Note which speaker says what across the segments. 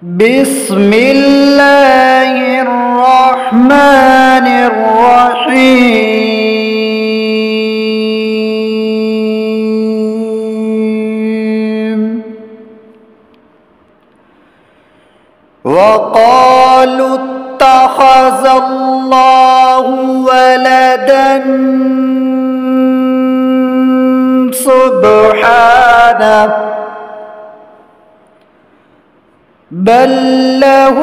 Speaker 1: بسم الله الرحمن الرحيم وقالوا اتخذ الله ولدا سبحانه بل له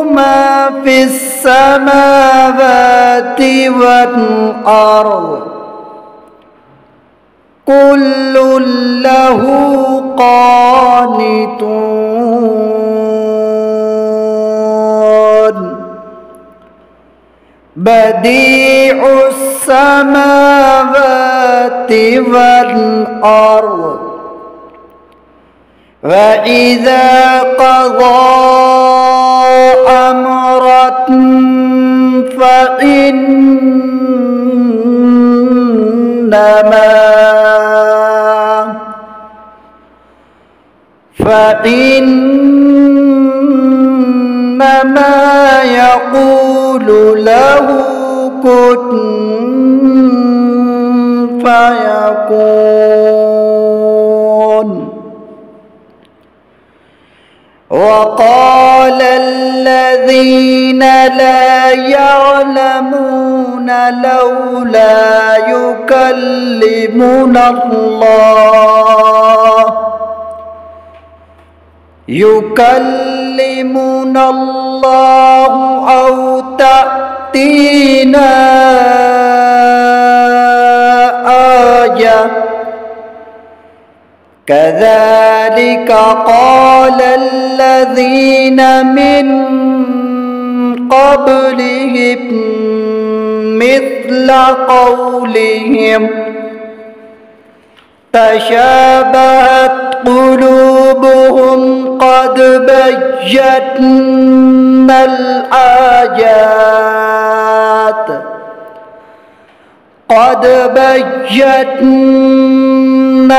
Speaker 1: ما في السماوات والأرض كل له قانتون بديع السماوات والأرض وإذا قضى أمرا فإنما يقول له كن فيكون. وقال الذين لا يعلمون لولا يكلمنا الله أو تأتينا آية كذلك قال الذين من قبلهم مثل قولهم تشابهت قلوبهم قد بينا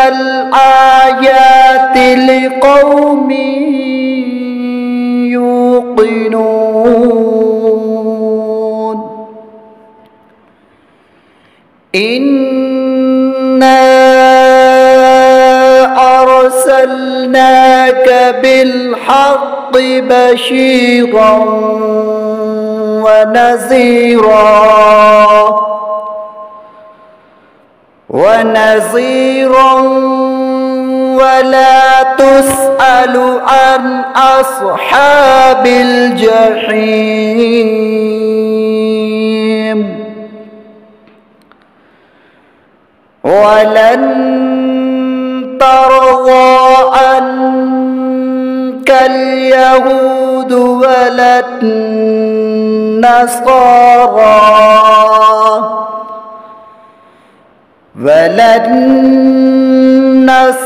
Speaker 1: الآيات لقوم يوقنون. إنا أرسلناك بالحق بشيرا ونذيرا ولا تسأل عن أصحاب الجحيم. ولن ترضى عنك اليهود ولا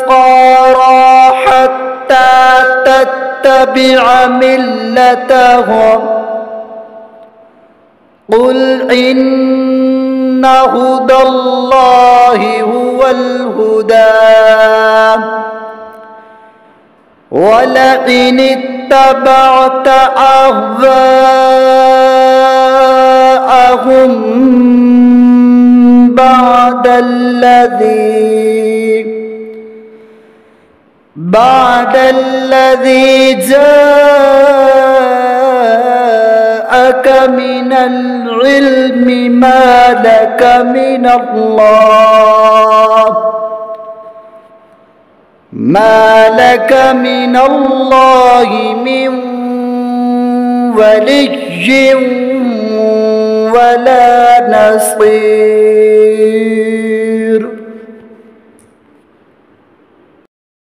Speaker 1: النصارى حتى تتبع ملتهم قل إن هدى الله هو الهدى ولئن اتبعت أهواءهم بعد الذي جاءك من العلم ما لك من الله من ولي ولا نصير.